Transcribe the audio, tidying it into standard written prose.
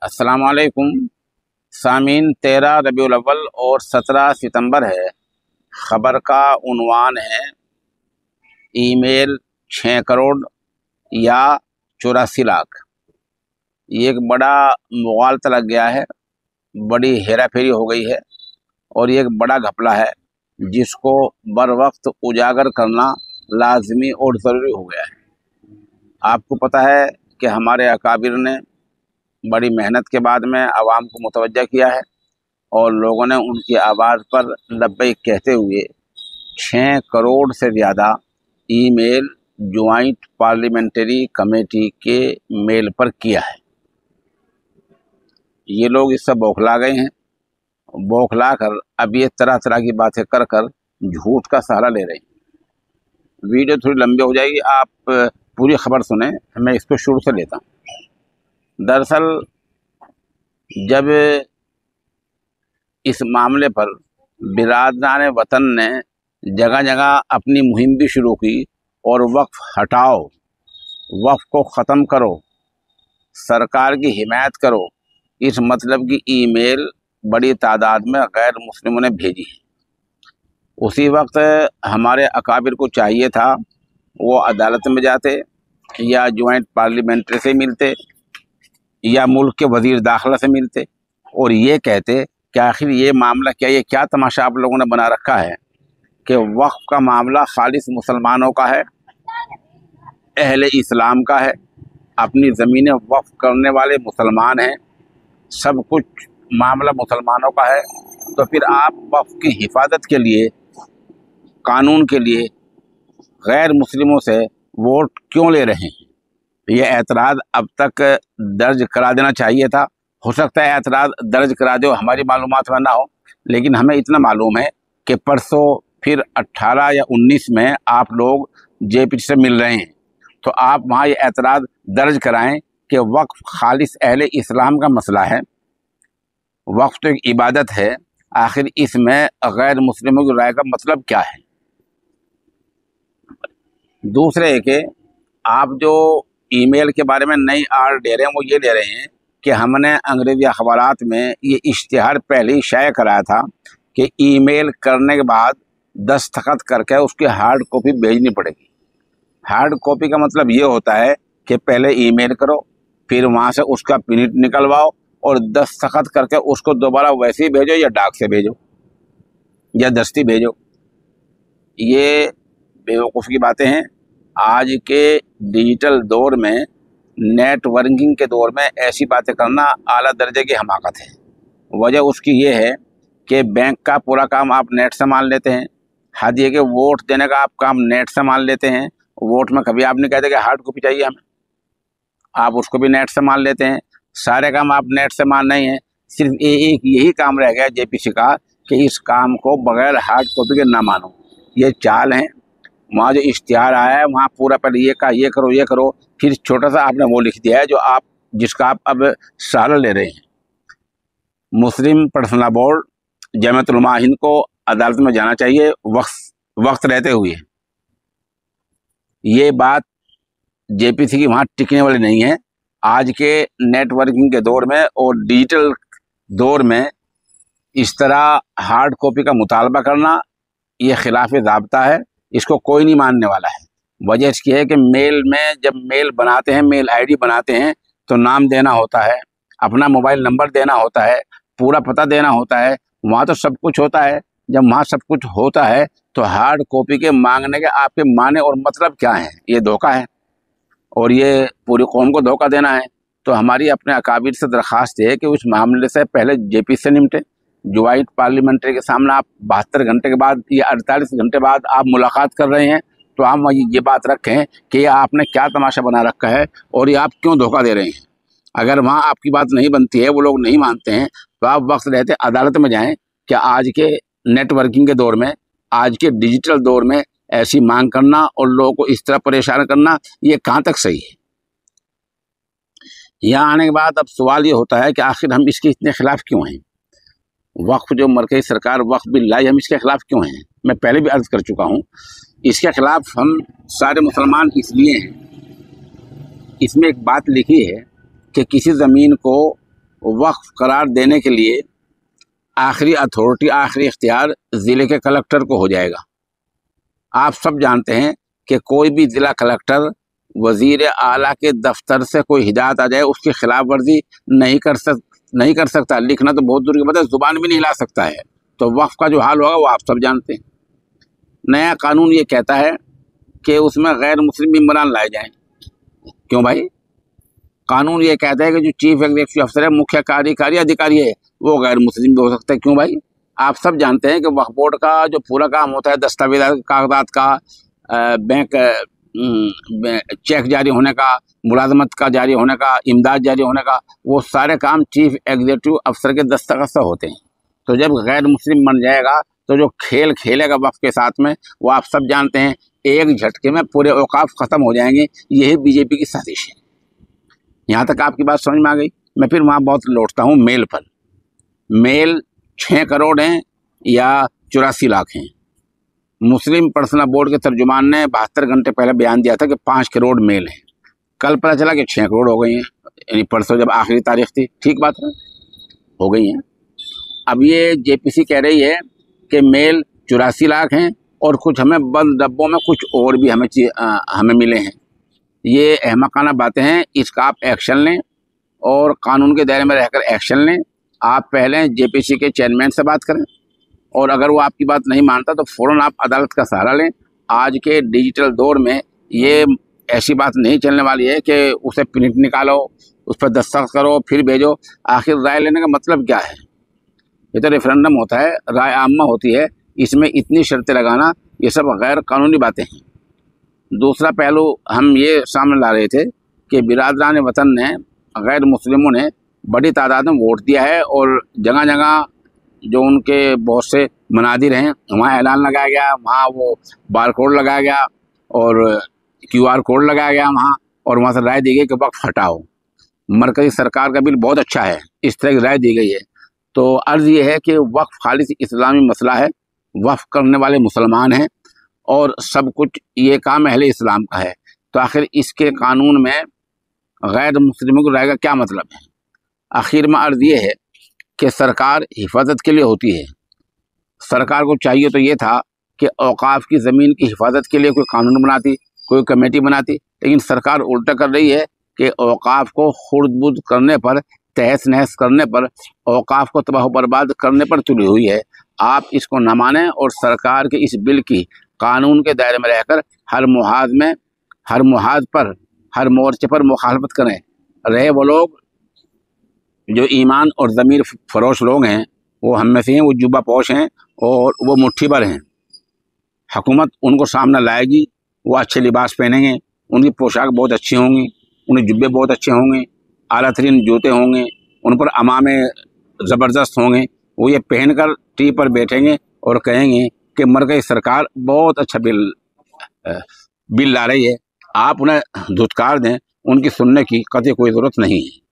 अस्सलाम वालेकुम सामीन। 13 रबीउल अव्वल और 17 सितंबर है। ख़बर का उन्वान है ईमेल 6 करोड़ या 84 लाख। ये एक बड़ा मुग़ालता लग गया है, बड़ी हेरा फेरी हो गई है और ये एक बड़ा घपला है जिसको बर वक्त उजागर करना लाजमी और ज़रूरी हो गया है। आपको पता है कि हमारे अकाबिर ने बड़ी मेहनत के बाद में आवाम को मुतवज्जा किया है और लोगों ने उनकी आवाज़ पर लब्बैक कहते हुए 6 करोड़ से ज़्यादा ईमेल ज्वाइंट पार्लियामेंट्री कमेटी के मेल पर किया है। ये लोग इससे बौखला गए हैं। बौखला कर अब ये तरह तरह की बातें कर कर झूठ का सहारा ले रहे हैं। वीडियो थोड़ी लंबी हो जाएगी, आप पूरी खबर सुने, मैं इसको शुरू से लेता हूँ। दरअसल जब इस मामले पर बिरादरान वतन ने जगह जगह अपनी मुहिम भी शुरू की और वक्फ हटाओ, वक्फ को ख़त्म करो, सरकार की हिमायत करो, इस मतलब की ईमेल बड़ी तादाद में गैर मुस्लिमों ने भेजी है। उसी वक्त हमारे अकाबिर को चाहिए था वो अदालत में जाते या ज्वाइंट पार्लियामेंट्री से मिलते या मुल्क के वजीर दाखिला से मिलते और ये कहते कि आखिर ये मामला क्या, ये क्या तमाशा आप लोगों ने बना रखा है कि वक्फ का मामला खालिस मुसलमानों का है, अहले इस्लाम का है, अपनी ज़मीनें वक्फ करने वाले मुसलमान हैं, सब कुछ मामला मुसलमानों का है। तो फिर आप वक्फ की हिफाजत के लिए, कानून के लिए गैर मुस्लिमों से वोट क्यों ले रहे हैं? ये एतराज़ अब तक दर्ज करा देना चाहिए था। हो सकता है एतराज़ दर्ज करा दो, हमारी मालूमात में ना हो, लेकिन हमें इतना मालूम है कि परसों फिर 18 या 19 में आप लोग जेपी से मिल रहे हैं, तो आप वहाँ ये एतराज़ दर्ज कराएं कि वक्फ खालिस अहले इस्लाम का मसला है, वक्फ तो एक इबादत है, आखिर इसमें गैर मुस्लिमों की राय का मतलब क्या है। दूसरे है कि आप जो ईमेल के बारे में नई आड़ दे रहे हैं वो ये दे रहे हैं कि हमने अंग्रेजी अखबारात में ये इश्तिहार पहले ही शाया कराया था कि ईमेल करने के बाद दस्तखत करके उसकी हार्ड कॉपी भेजनी पड़ेगी। हार्ड कॉपी का मतलब ये होता है कि पहले ईमेल करो, फिर वहाँ से उसका प्रिंट निकलवाओ और दस्तखत करके उसको दोबारा वैसे ही भेजो या डाक से भेजो या दस्ती भेजो। ये बेवकूफ़ी की बातें हैं। आज के डिजिटल दौर में, नेटवर्किंग के दौर में ऐसी बातें करना आला दर्जे की हमाकत है। वजह उसकी ये है कि बैंक का पूरा काम आप नेट से मान लेते हैं, हद ये कि वोट देने का आप काम नेट से मान लेते हैं। वोट में कभी आप नहीं कहते कि हार्ड कॉपी चाहिए हमें, आप उसको भी नेट से मान लेते हैं। सारे काम आप नेट से मान नहीं हैं, सिर्फ एक यही काम रह गया जेपीसी का कि इस काम को बगैर हार्ड कॉपी के ना मानो। ये चाल है। वहाँ जो इश्तिहार आया है वहाँ पूरा पहले ये कहा ये करो ये करो, फिर छोटा सा आपने वो लिख दिया है जो आप जिसका आप अब सहारा ले रहे हैं। मुस्लिम पर्सनल बोर्ड जमीयत उलमा हिंद को अदालत में जाना चाहिए वक्त रहते हुए। ये बात जेपीसी की वहाँ टिकने वाली नहीं है। आज के नेटवर्किंग के दौर में और डिजिटल दौर में इस तरह हार्ड कॉपी का मुतालबा करना ये खिलाफ ज़ाब्ता है, इसको कोई नहीं मानने वाला है। वजह इसकी है कि मेल में जब मेल बनाते हैं, मेल आईडी बनाते हैं तो नाम देना होता है, अपना मोबाइल नंबर देना होता है, पूरा पता देना होता है, वहाँ तो सब कुछ होता है। जब वहाँ सब कुछ होता है तो हार्ड कॉपी के मांगने के आपके माने और मतलब क्या है? ये धोखा है और ये पूरी कौम को धोखा देना है। तो हमारी अपने अकाबिर से दरख्वास्त है कि उस मामले से पहले जेपी से निपटे। ज्वाइंट पार्लियामेंट्री के सामने आप 72 घंटे के बाद या 48 घंटे बाद आप मुलाकात कर रहे हैं, तो हम ये बात रखें कि ये आपने क्या तमाशा बना रखा है और ये आप क्यों धोखा दे रहे हैं। अगर वहाँ आपकी बात नहीं बनती है, वो लोग नहीं मानते हैं, तो आप वक्त रहते अदालत में जाएं। क्या आज के नेटवर्किंग के दौर में, आज के डिजिटल दौर में ऐसी मांग करना और लोगों को इस तरह परेशान करना, ये कहाँ तक सही है? यहाँ आने के बाद अब सवाल ये होता है कि आखिर हम इसके इतने खिलाफ क्यों हैं? वक्फ जो मरकज़ी सरकार वक्फ बिल लाई, हम इसके खिलाफ क्यों हैं? मैं पहले भी अर्ज़ कर चुका हूँ, इसके खिलाफ हम सारे मुसलमान इसलिए हैं, इसमें एक बात लिखी है कि किसी ज़मीन को वक्फ करार देने के लिए आखिरी अथॉरिटी, आखिरी इख्तियार ज़िले के कलेक्टर को हो जाएगा। आप सब जानते हैं कि कोई भी ज़िला कलेक्टर वज़ीर आला के दफ्तर से कोई हिदायत आ जाए उसकी खिलाफ वर्जी नहीं कर सकता। लिखना तो बहुत दूर की बात है, ज़ुबान भी नहीं हिला सकता है। तो वक्फ का जो हाल होगा वो आप सब जानते हैं। नया कानून ये कहता है कि उसमें गैर मुस्लिम इमरान लाए जाएं। क्यों भाई? कानून ये कहता है कि जो चीफ एग्जीक्यूटिव अफसर है, मुख्य कार्यकारी अधिकारी है, वो गैर मुस्लिम भी हो सकता है। क्यों भाई? आप सब जानते हैं कि वक्फ बोर्ड का जो पूरा काम होता है, दस्तावेज़ात कागजात का, बैंक चेक जारी होने का, मुलाजमत का जारी होने का, इमदाद जारी होने का, वो सारे काम चीफ एग्जीक्यूटिव अफसर के दस्तखत से होते हैं। तो जब गैर मुस्लिम बन जाएगा तो जो खेल खेलेगा वक्फ के साथ में, वो आप सब जानते हैं, एक झटके में पूरे औकाफ ख़त्म हो जाएंगे। यही बीजेपी की साजिश है। यहाँ तक आपकी बात समझ में आ गई। मैं फिर वहाँ बहुत लौटता हूँ मेल पर। मेल 6 करोड़ हैं या 84 लाख हैं। मुस्लिम पर्सनल बोर्ड के तर्जुमान ने 72 घंटे पहले बयान दिया था कि 5 करोड़ मेल हैं। कल पता चला कि 6 करोड़ हो गई हैं, यानी परसों जब आखिरी तारीख थी। ठीक बात है, हो गई हैं। अब ये जेपीसी कह रही है कि मेल 84 लाख हैं और कुछ हमें बंद डब्बों में कुछ और भी हमें मिले हैं। ये अहमकाना बातें हैं। इसका आप एक्शन लें और कानून के दायरे में रहकर एक्शन लें। आप पहले जेपीसी के चेयरमैन से बात करें और अगर वो आपकी बात नहीं मानता तो फ़ौरन आप अदालत का सहारा लें। आज के डिजिटल दौर में ये ऐसी बात नहीं चलने वाली है कि उसे प्रिंट निकालो, उस पर दस्तखत करो, फिर भेजो। आखिर राय लेने का मतलब क्या है? ये तो रेफरेंडम होता है, राय आम्मा होती है। इसमें इतनी शर्तें लगाना, ये सब गैर कानूनी बातें हैं। दूसरा पहलू हम ये सामने ला रहे थे कि बिरादरान वतन ने, गैर मुस्लिमों ने बड़ी तादाद में वोट दिया है और जगह जगह जो उनके बहुत से मनादिर हैं वहाँ ऐलान लगाया गया, वहाँ वो बार कोड लगाया गया और QR कोड लगाया गया वहाँ, और वहाँ से राय दी गई कि वक्फ हटाओ। मरकज़ी सरकार का बिल बहुत अच्छा है, इस तरह की राय दी गई है। तो अर्ज़ ये है कि वक्फ खालिस इस्लामी मसला है, वक्फ करने वाले मुसलमान हैं और सब कुछ ये काम अहले इस्लाम का है। तो आखिर इसके कानून में गैर मुस्लिमों की राय का क्या मतलब है? आखिर में अर्ज़ ये है कि सरकार हिफाजत के लिए होती है। सरकार को चाहिए तो ये था कि औकाफ की ज़मीन की हिफाजत के लिए कोई कानून बनाती, कोई कमेटी बनाती, लेकिन सरकार उल्टा कर रही है कि औकाफ को खुर्द-बुर्द करने पर, तहस नहस करने पर, औकाफ को तबाह बर्बाद करने पर तुली हुई है। आप इसको न मानें और सरकार के इस बिल की कानून के दायरे में रहकर हर मुहाज पर, हर मोर्चे पर मुखालफत करें। रहे वो लोग जो ईमान और ज़मीर फरोश लोग हैं, वो हम में से हैं, वो जुब्बा पोश हैं और वो मुट्ठी भर हैं। हुकूमत उनको सामने लाएगी, वो अच्छे लिबास पहनेंगे, उनकी पोशाक बहुत अच्छी होंगी, उनके जुब्बे बहुत अच्छे होंगे, आला तरीन जूते होंगे, उन पर अमामे ज़बरदस्त होंगे। वो ये पहनकर टी पर बैठेंगे और कहेंगे कि मरकज़ी सरकार बहुत अच्छा बिल ला रही है। आप उन्हें धुतकार दें, उनकी सुनने की कतई कोई ज़रूरत नहीं है।